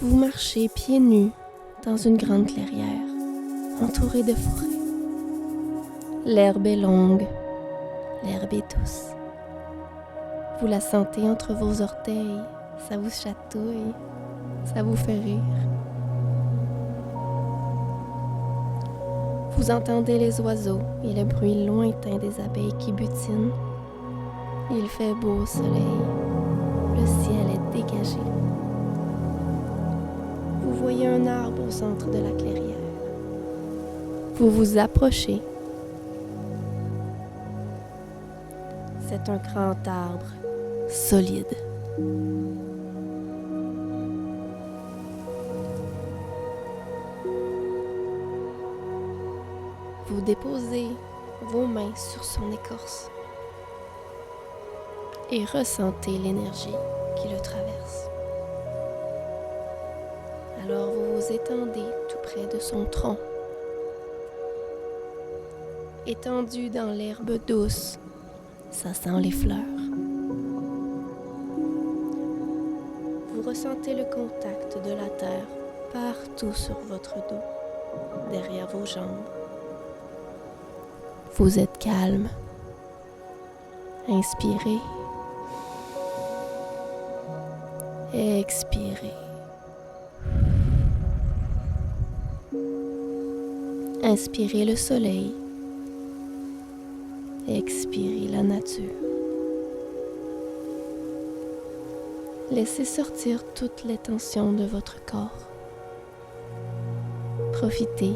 Vous marchez pieds nus dans une grande clairière, entourée de forêts. L'herbe est longue, l'herbe est douce. Vous la sentez entre vos orteils, ça vous chatouille, ça vous fait rire. Vous entendez les oiseaux et le bruit lointain des abeilles qui butinent. Il fait beau soleil, le ciel est dégagé. Vous voyez un arbre au centre de la clairière. Vous vous approchez. C'est un grand arbre, solide. Vous déposez vos mains sur son écorce et ressentez l'énergie qui le traverse. Alors vous vous étendez tout près de son tronc. Étendu dans l'herbe douce, ça sent les fleurs. Vous ressentez le contact de la terre partout sur votre dos, derrière vos jambes. Vous êtes calme. Inspirez. Expirez. Inspirez le soleil. Expirez la nature. Laissez sortir toutes les tensions de votre corps. Profitez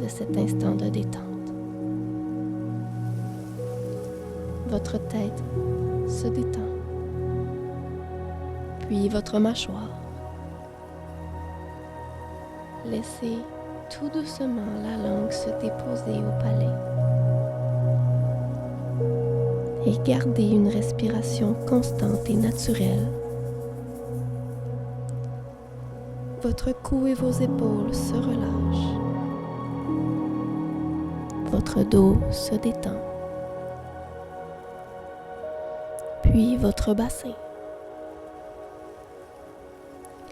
de cet instant de détente. Votre tête se détend, puis votre mâchoire. Laissez tout doucement la langue se déposer au palais et gardez une respiration constante et naturelle. Votre cou et vos épaules se relâchent. Votre dos se détend. Puis votre bassin.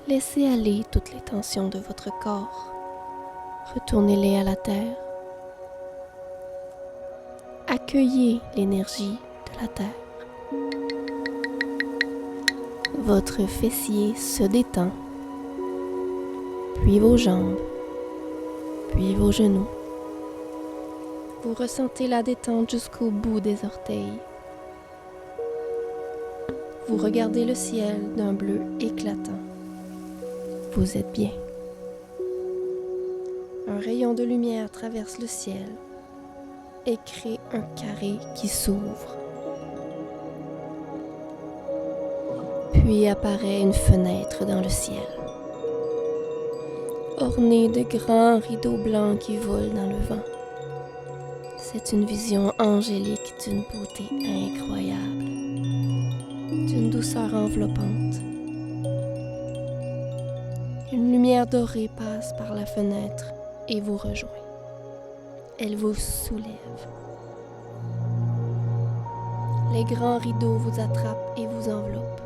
Laissez aller toutes les tensions de votre corps. Retournez-les à la terre. Accueillez l'énergie de la terre. Votre fessier se détend, puis vos jambes, puis vos genoux. Vous ressentez la détente jusqu'au bout des orteils. Vous regardez le ciel d'un bleu éclatant. Vous êtes bien. Un rayon de lumière traverse le ciel et crée un carré qui s'ouvre. Puis apparaît une fenêtre dans le ciel, ornée de grands rideaux blancs qui volent dans le vent. C'est une vision angélique d'une beauté incroyable, d'une douceur enveloppante. Une lumière dorée passe par la fenêtre et vous rejoint. Elle vous soulève. Les grands rideaux vous attrapent et vous enveloppent,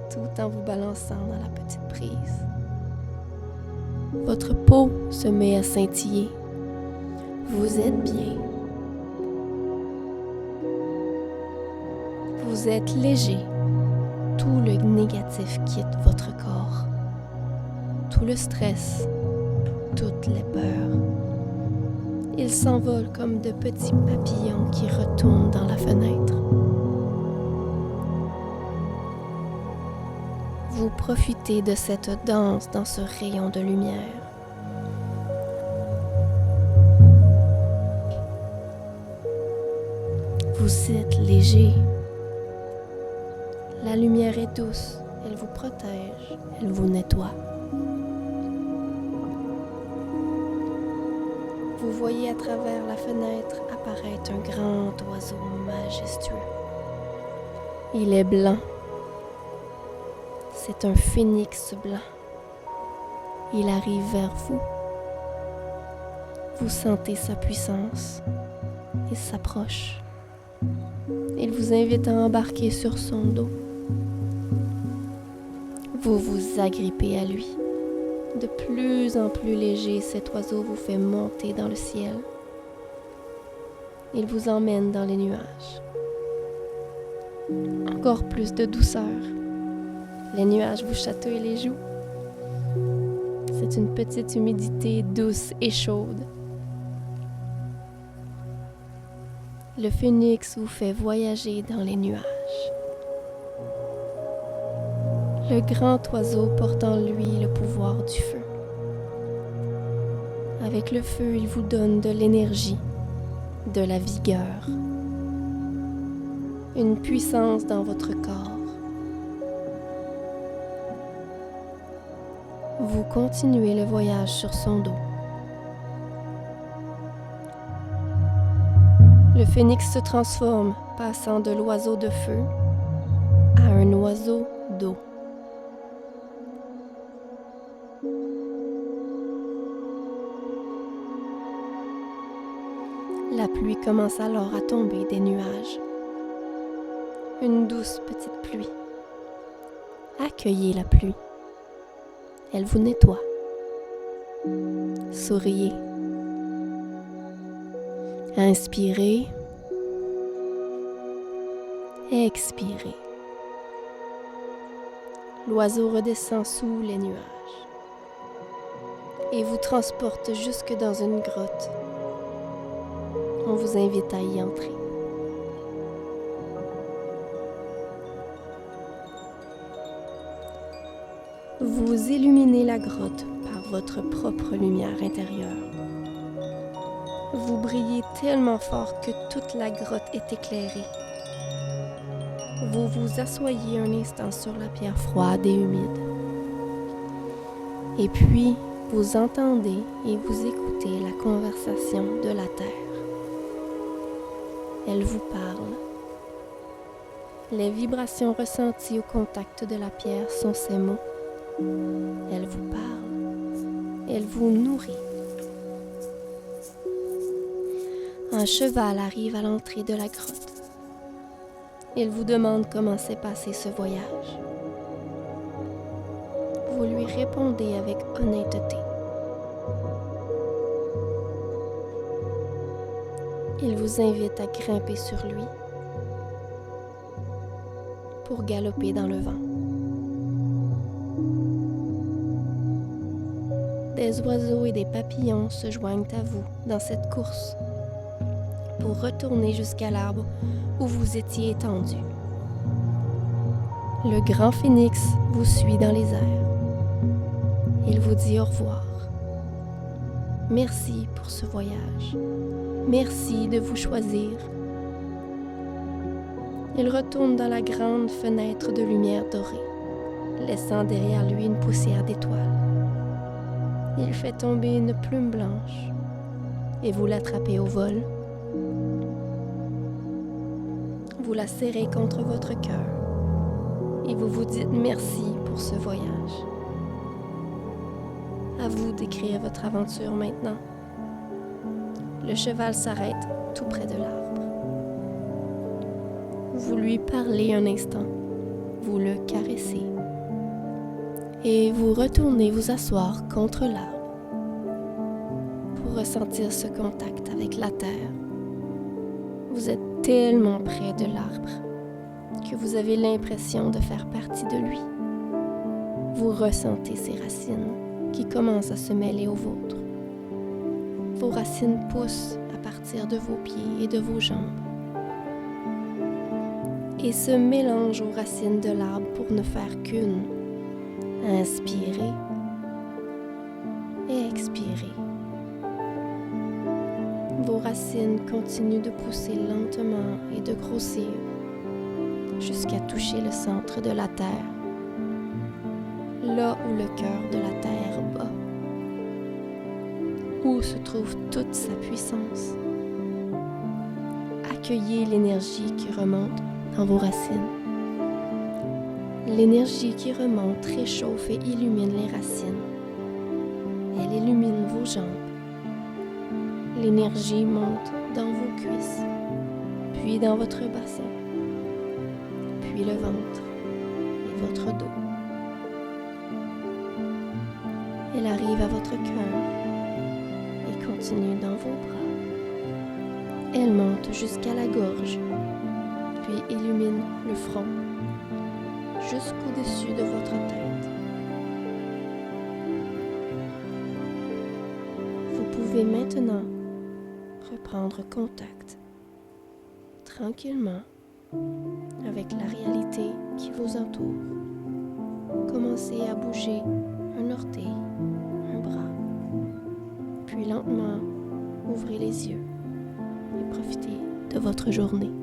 tout en vous balançant dans la petite brise. Votre peau se met à scintiller. Vous êtes bien. Vous êtes léger. Tout le négatif quitte votre corps. Tout le stress, toutes les peurs. Ils s'envolent comme de petits papillons qui retournent dans la fenêtre. Vous profitez de cette danse dans ce rayon de lumière. Vous êtes léger. La lumière est douce, elle vous protège, elle vous nettoie. Vous voyez à travers la fenêtre apparaître un grand oiseau majestueux. Il est blanc. C'est un phénix blanc. Il arrive vers vous. Vous sentez sa puissance. Il s'approche. Il vous invite à embarquer sur son dos. Vous vous agrippez à lui. De plus en plus léger, cet oiseau vous fait monter dans le ciel. Il vous emmène dans les nuages. Encore plus de douceur. Les nuages vous chatouillent les joues. C'est une petite humidité douce et chaude. Le phénix vous fait voyager dans les nuages. Le grand oiseau porte en lui le pouvoir du feu. Avec le feu, il vous donne de l'énergie, de la vigueur, une puissance dans votre corps. Vous continuez le voyage sur son dos. Le phénix se transforme, passant de l'oiseau de feu à un oiseau d'eau. La pluie commence alors à tomber des nuages. Une douce petite pluie. Accueillez la pluie. Elle vous nettoie. Souriez. Inspirez. Expirez. L'oiseau redescend sous les nuages et vous transporte jusque dans une grotte. On vous invite à y entrer. Vous illuminez la grotte par votre propre lumière intérieure. Vous brillez tellement fort que toute la grotte est éclairée. Vous vous asseyez un instant sur la pierre froide et humide. Et puis, vous entendez et vous écoutez la conversation de la terre. Elle vous parle. Les vibrations ressenties au contact de la pierre sont ces mots. Elle vous parle. Elle vous nourrit. Un cheval arrive à l'entrée de la grotte. Il vous demande comment s'est passé ce voyage. Vous lui répondez avec honnêteté. Il vous invite à grimper sur lui pour galoper dans le vent. Des oiseaux et des papillons se joignent à vous dans cette course pour retourner jusqu'à l'arbre où vous étiez étendu. Le grand phénix vous suit dans les airs. Il vous dit au revoir. Merci pour ce voyage. Merci de vous choisir. Il retourne dans la grande fenêtre de lumière dorée, laissant derrière lui une poussière d'étoiles. Il fait tomber une plume blanche et vous l'attrapez au vol. Vous la serrez contre votre cœur et vous vous dites merci pour ce voyage. À vous d'écrire votre aventure maintenant. Le cheval s'arrête tout près de l'arbre. Vous lui parlez un instant, vous le caressez et vous retournez vous asseoir contre l'arbre pour ressentir ce contact avec la terre. Vous êtes tellement près de l'arbre que vous avez l'impression de faire partie de lui. Vous ressentez ses racines qui commencent à se mêler aux vôtres. Vos racines poussent à partir de vos pieds et de vos jambes et se mélangent aux racines de l'arbre pour ne faire qu'une. Inspirez et expirez. Vos racines continuent de pousser lentement et de grossir jusqu'à toucher le centre de la terre, là où le cœur de la terre bat, où se trouve toute sa puissance. Accueillez l'énergie qui remonte dans vos racines. L'énergie qui remonte réchauffe et illumine les racines. Elle illumine vos jambes. L'énergie monte dans vos cuisses, puis dans votre bassin, puis le ventre et votre dos. Elle arrive à votre cœur et continue dans vos bras. Elle monte jusqu'à la gorge, puis illumine le front jusqu'au-dessus de votre tête. Vous pouvez maintenant reprendre contact tranquillement avec la réalité qui vous entoure. Commencez à bouger un orteil, un bras, puis lentement ouvrez les yeux et profitez de votre journée.